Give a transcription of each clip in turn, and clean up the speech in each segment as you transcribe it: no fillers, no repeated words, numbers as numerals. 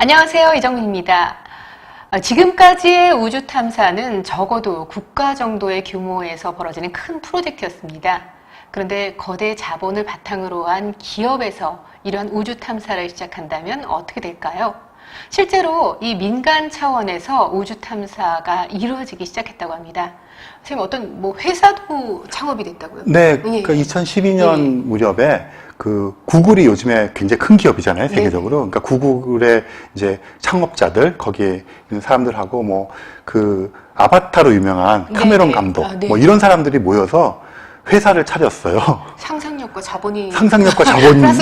안녕하세요. 이정민입니다. 지금까지의 우주 탐사는 적어도 국가 정도의 규모에서 벌어지는 큰 프로젝트였습니다. 그런데 거대 자본을 바탕으로 한 기업에서 이러한 우주 탐사를 시작한다면 어떻게 될까요? 실제로 이 민간 차원에서 우주 탐사가 이루어지기 시작했다고 합니다. 선생님, 어떤 회사도 창업이 됐다고요? 네, 그 2012년 무렵에 그 구글이 요즘에 굉장히 큰 기업이잖아요, 세계적으로. 그러니까 구글의 이제 창업자들, 거기에 있는 사람들하고 뭐 그 아바타로 유명한 카메론 감독, 뭐 이런 사람들이 모여서 회사를 차렸어요. 상상력과 자본이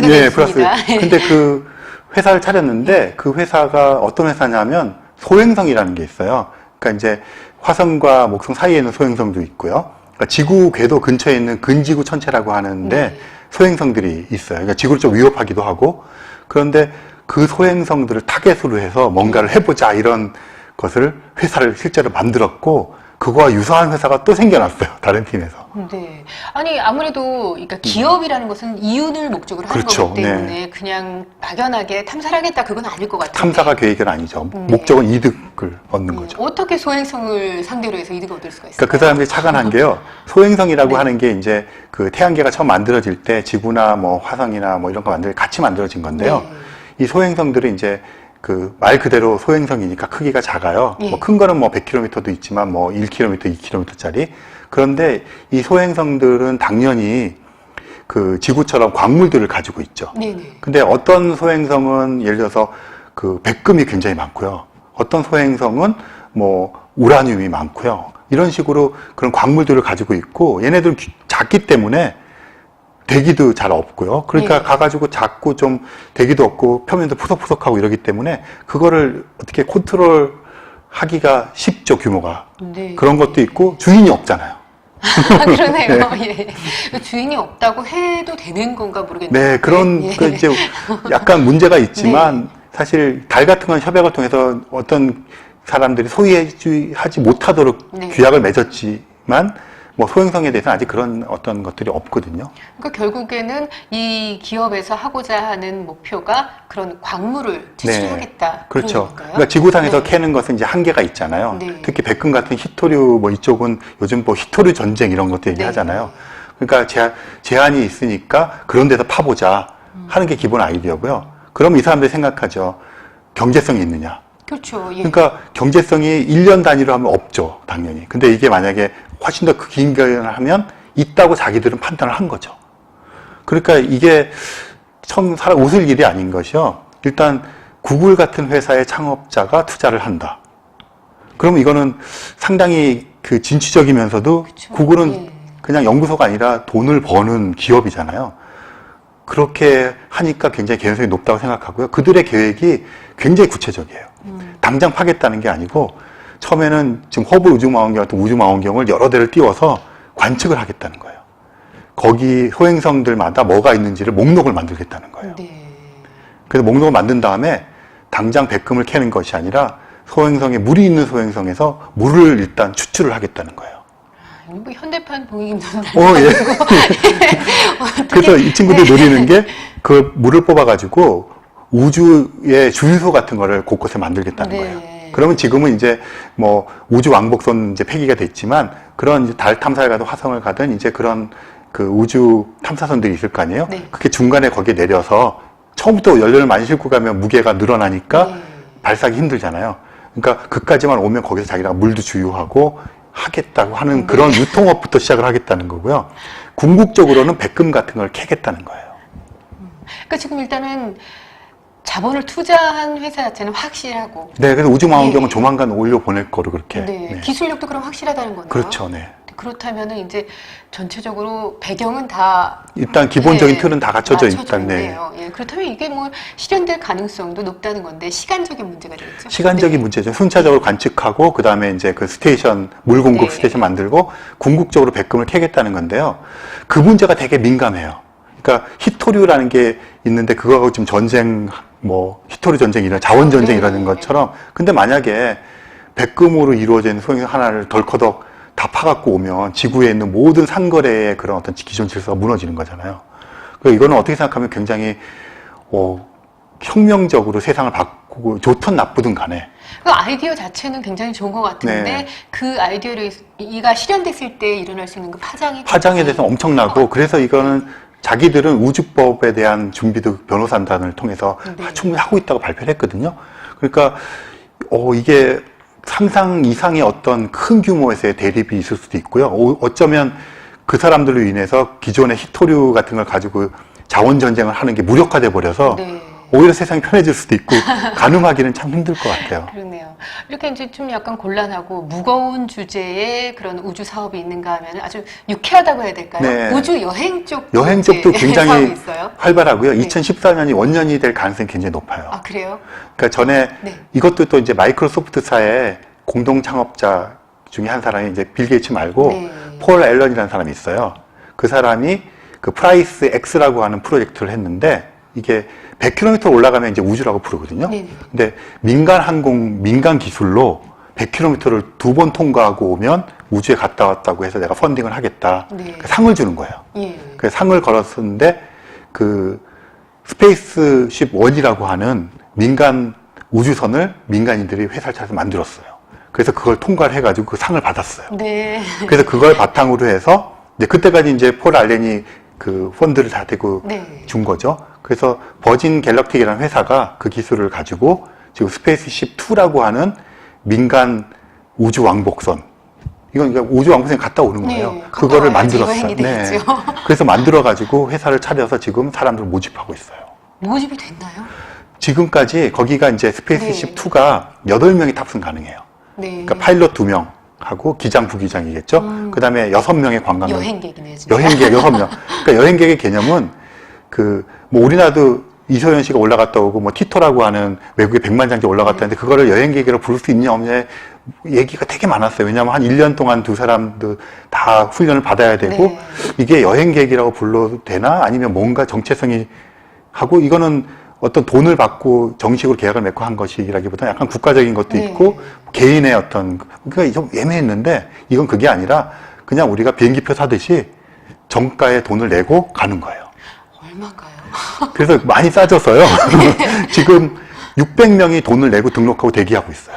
예, 플러스. 근데 그 회사를 차렸는데 그 회사가 어떤 회사냐면 소행성이라는 게 있어요. 그러니까 이제 화성과 목성 사이에 있는 소행성도 있고요. 그러니까 지구 궤도 근처에 있는 근지구 천체라고 하는데 소행성들이 있어요. 그러니까 지구를 좀 위협하기도 하고, 그런데 그 소행성들을 타겟으로 해서 뭔가를 해보자, 이런 것을 회사를 실제로 만들었고, 그거와 유사한 회사가 또 생겨났어요, 다른 팀에서. 네. 아니, 아무래도, 그러니까 기업이라는 것은 이윤을 목적으로 하는 거기 때문에 그냥 막연하게 탐사를 하겠다, 그건 아닐 것 같아요. 탐사가 계획은 아니죠. 목적은 이득을 얻는 거죠. 어떻게 소행성을 상대로 해서 이득을 얻을 수가 있을까요? 그러니까 그 사람들이 착안한 게요, 소행성이라고 하는 게 이제 그 태양계가 처음 만들어질 때 지구나 뭐 화성이나 뭐 이런 거 같이 만들어진 건데요. 이 소행성들은 이제 그 말 그대로 소행성이니까 크기가 작아요. 뭐 큰 거는 뭐 100km도 있지만 뭐 1km, 2km짜리. 그런데 이 소행성들은 당연히 그 지구처럼 광물들을 가지고 있죠. 근데 어떤 소행성은 예를 들어서 그 백금이 굉장히 많고요. 어떤 소행성은 뭐 우라늄이 많고요. 이런 식으로 그런 광물들을 가지고 있고, 얘네들은 작기 때문에 대기도 잘 없고요. 그러니까 가가지고 작고 좀 대기도 없고 표면도 푸석푸석하고 이러기 때문에 그거를 어떻게 컨트롤 하기가 쉽죠, 규모가. 그런 것도 있고 주인이 없잖아요. 그러네요. 주인이 없다고 해도 되는 건가 모르겠네요. 네, 그런 그 이제 약간 문제가 있지만 사실 달 같은 건 협약을 통해서 어떤 사람들이 소유하지 못하도록 규약을 맺었지만 뭐 소행성에 대해서는 아직 그런 어떤 것들이 없거든요. 그러니까 결국에는 이 기업에서 하고자 하는 목표가 그런 광물을 채취하겠다. 그렇죠. 그러니까 지구상에서 캐는 것은 이제 한계가 있잖아요. 특히 백금 같은 히토류, 뭐 이쪽은 요즘 뭐 히토류 전쟁 이런 것도 얘기하잖아요. 그러니까 제한이 있으니까 그런 데서 파보자 하는 게 기본 아이디어고요. 그럼 이 사람들이 생각하죠. 경제성이 있느냐. 그렇죠. 그러니까 경제성이 1년 단위로 하면 없죠, 당연히. 근데 이게 만약에 훨씬 더 긴 기간을 하면 있다고 자기들은 판단을 한 거죠. 그러니까 이게 참 웃을 일이 아닌 것이요. 일단 구글 같은 회사의 창업자가 투자를 한다. 그러면 이거는 상당히 그 진취적이면서도 구글은 그냥 연구소가 아니라 돈을 버는 기업이잖아요. 그렇게 하니까 굉장히 개연성이 높다고 생각하고요. 그들의 계획이 굉장히 구체적이에요. 당장 파겠다는 게 아니고 처음에는 지금 허블 우주망원경 같은 우주망원경을 여러 대를 띄워서 관측을 하겠다는 거예요. 거기 소행성들마다 뭐가 있는지를 목록을 만들겠다는 거예요. 그래서 목록을 만든 다음에 당장 백금을 캐는 것이 아니라 소행성에 물이 있는 소행성에서 물을 일단 추출을 하겠다는 거예요. 뭐 현대판 봉익임도 그래서 이 친구들이 노리는 게 그 물을 뽑아가지고 우주의 주유소 같은 거를 곳곳에 만들겠다는 거예요. 그러면 지금은 이제 뭐 우주 왕복선 이제 폐기가 됐지만 그런 이제 달 탐사를 가든 화성을 가든 이제 그런 그 우주 탐사선들이 있을 거 아니에요? 그게 중간에 거기에 내려서 처음부터 연료를 많이 싣고 가면 무게가 늘어나니까 발사하기 힘들잖아요. 그러니까 그까지만 오면 거기서 자기가 물도 주유하고 하겠다고 하는 그런 유통업부터 시작을 하겠다는 거고요. 궁극적으로는 백금 같은 걸 캐겠다는 거예요. 그러니까 지금 일단은 자본을 투자한 회사 자체는 확실하고. 네, 그래서 우주망원경은 조만간 올려 보낼 거로 그렇게. 기술력도 그럼 확실하다는 거네요. 그렇죠, 네. 그렇다면은 이제 전체적으로 배경은 다 일단 기본적인 틀은 다 갖춰져 있다네요. 그렇다면 이게 뭐 실현될 가능성도 높다는 건데 시간적인 문제가 되겠죠? 시간적인 문제죠. 순차적으로 관측하고 그 다음에 이제 그 스테이션 물 공급 스테이션 만들고 궁극적으로 백금을 캐겠다는 건데요. 그 문제가 되게 민감해요. 그러니까 히토류라는 게 있는데 그거하고 지금 전쟁, 뭐 히토류 전쟁 이런 자원 전쟁 이라는 것처럼, 근데 만약에 백금으로 이루어진 소행 하나를 덜커덕 다 파갖고 오면 지구에 있는 모든 상거래의 그런 어떤 기존 질서가 무너지는 거잖아요. 그러니까 이거는 어떻게 생각하면 굉장히 혁명적으로 세상을 바꾸고 좋든 나쁘든 간에 그 아이디어 자체는 굉장히 좋은 것 같은데 네. 그 아이디어가 실현됐을 때 일어날 수 있는 그 파장에 대해서 엄청나고 그래서 이거는 자기들은 우주법에 대한 준비도 변호사단을 통해서 네. 충분히 하고 있다고 발표를 했거든요. 그러니까 이게 상상 이상의 어떤 큰 규모에서의 대립이 있을 수도 있고요. 어쩌면 그 사람들로 인해서 기존의 히토류 같은 걸 가지고 자원 전쟁을 하는 게 무력화돼 버려서 네. 오히려 세상이 편해질 수도 있고 가늠하기는 참 힘들 것 같아요. 그러네요. 이렇게 이제 좀 약간 곤란하고 무거운 주제에 그런 우주 사업이 있는가 하면 아주 유쾌하다고 해야 될까요? 네. 우주 여행 여행 쪽도 사업이 굉장히 있어요. 활발하고요. 네. 2014년이 원년이 될 가능성이 굉장히 높아요. 아, 그래요? 그러니까 전에 네. 이것도 또 이제 마이크로소프트사의 공동 창업자 중에 한 사람이 이제 빌 게이츠 말고 네. 폴 앨런이라는 사람이 있어요. 그 사람이 그 프라이스 X라고 하는 프로젝트를 했는데 이게 100km 올라가면 이제 우주라고 부르거든요. 네네. 근데 민간 기술로 100km를 2번 통과하고 오면 우주에 갔다 왔다고 해서 내가 펀딩을 하겠다. 네. 그러니까 상을 주는 거예요. 예. 그 상을 걸었었는데 그 스페이스십 1이라고 하는 민간 우주선을 민간인들이 회사를 차려서 만들었어요. 그래서 그걸 통과를 해가지고 그 상을 받았어요. 네. 그래서 그걸 바탕으로 해서 이제 그때까지 이제 폴 알렌이 그 펀드를 다 대고 네. 준 거죠. 그래서 버진 갤럭틱이라는 회사가 그 기술을 가지고 지금 스페이스십 2라고 하는 민간 우주 왕복선. 이건 그러니까 우주 왕복선에 갔다 오는 거예요. 네, 그거를 갔다 와야지 만들었어요. 여행이 되겠죠. 그래서 만들어가지고 회사를 차려서 지금 사람들을 모집하고 있어요. 모집이 됐나요? 지금까지 거기가 이제 스페이스십 네. 2가 8명이 탑승 가능해요. 네. 그러니까 파일럿 2명 하고 기장, 부기장이겠죠. 그 다음에 6명의 관광객. 여행객이네요, 진짜. 여행객 6명. 그러니까 여행객의 개념은 뭐 우리나라도 이소연 씨가 올라갔다 오고 뭐 티토라고 하는 외국에 백만장자 올라갔다 했는데 그거를 여행객이라고 부를 수 있냐 없냐 얘기가 되게 많았어요. 왜냐하면 한 1년 동안 두 사람도 다 훈련을 받아야 되고 네. 이게 여행객이라고 불러도 되나 아니면 뭔가 정체성이 하고 이거는 어떤 돈을 받고 정식으로 계약을 맺고 한 것이라기보다 약간 국가적인 것도 네. 있고 개인의 어떤 그러니까 좀 애매했는데 이건 그게 아니라 그냥 우리가 비행기표 사듯이 정가의 돈을 내고 가는 거예요. 얼마인가요? 그래서 많이 싸져서요. 지금 600명이 돈을 내고 등록하고 대기하고 있어요.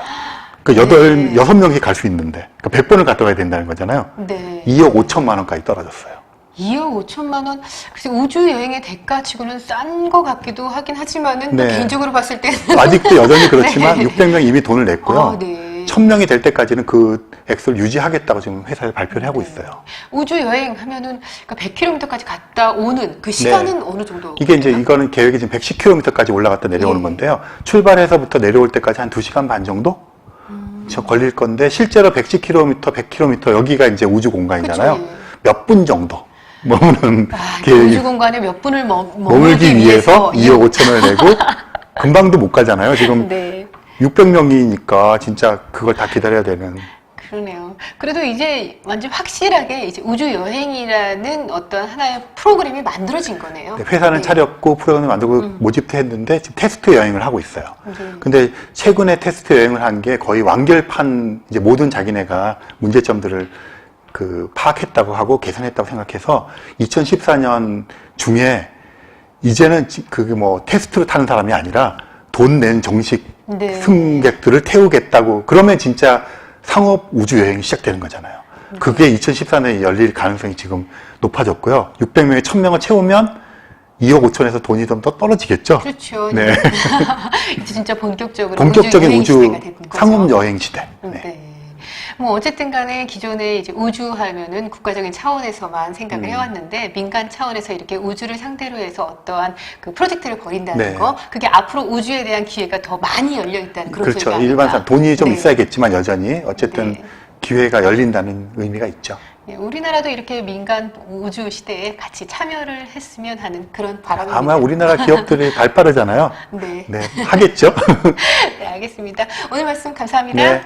그러니까 네. 6명이 갈 수 있는데 그러니까 100번을 갔다 와야 된다는 거잖아요. 네. 2억 5천만 원까지 떨어졌어요. 2억 5천만 원. 글쎄 우주 여행의 대가치고는 싼 것 같기도 하긴 하지만은 또 네. 개인적으로 봤을 때는 아직도 여전히 그렇지만 네. 600명이 이미 돈을 냈고요. 아, 네. 1000명이 될 때까지는 그 액수를 유지하겠다고 지금 회사에 발표를 하고 있어요. 우주 여행 하면은 그러니까 100km까지 갔다 오는 그 시간은 어느 정도? 이게 이제 이거는 계획이 지금 110km까지 올라갔다 내려오는 예. 건데요. 출발해서부터 내려올 때까지 한 2시간 반 정도 걸릴 건데 실제로 110km, 100km 여기가 이제 우주 공간이잖아요. 그쵸, 예. 몇 분 정도 머무는 그 우주 공간에 몇 분을 머물기 위해서 2억 5천을 내고 금방도 못 가잖아요. 지금 네. 600명이니까 진짜 그걸 다 기다려야 되는. 그러네요. 그래도 이제 완전 확실하게 이제 우주 여행이라는 어떤 하나의 프로그램이 만들어진 거네요. 회사는 네. 차렸고 프로그램을 만들고 모집도 했는데 지금 테스트 여행을 하고 있어요. 근데 최근에 테스트 여행을 한 게 거의 완결판 이제 모든 자기네가 문제점들을 파악했다고 하고 개선했다고 생각해서 2014년 중에 이제는 테스트로 타는 사람이 아니라 돈 낸 정식 네. 승객들을 태우겠다고 그러면 진짜 상업 우주 여행이 시작되는 거잖아요. 그게 2014년에 열릴 가능성이 지금 높아졌고요. 600명에 1000명을 채우면 2억 5천에서 돈이 좀 더 떨어지겠죠. 그렇죠. 네. 이제 진짜 본격적으로 본격적인 여행 우주 시대가 된 거죠. 상업 여행 시대. 네. 네. 뭐 어쨌든 간에 기존에 이제 우주 하면은 국가적인 차원에서만 생각을 해왔는데 민간 차원에서 이렇게 우주를 상대로 해서 어떠한 그 프로젝트를 벌인다는 네. 거 그게 앞으로 우주에 대한 기회가 더 많이 열려 있다는 그런 그렇죠. 소리가 일반 사람 돈이 좀 네. 있어야겠지만 여전히 어쨌든 네. 기회가 열린다는 의미가 있죠. 예, 우리나라도 이렇게 민간 우주 시대에 같이 참여를 했으면 하는 그런 바람입니다. 아마 우리나라 기업들이 발 빠르잖아요. 네. 네, 하겠죠. 네, 알겠습니다. 오늘 말씀 감사합니다. 네.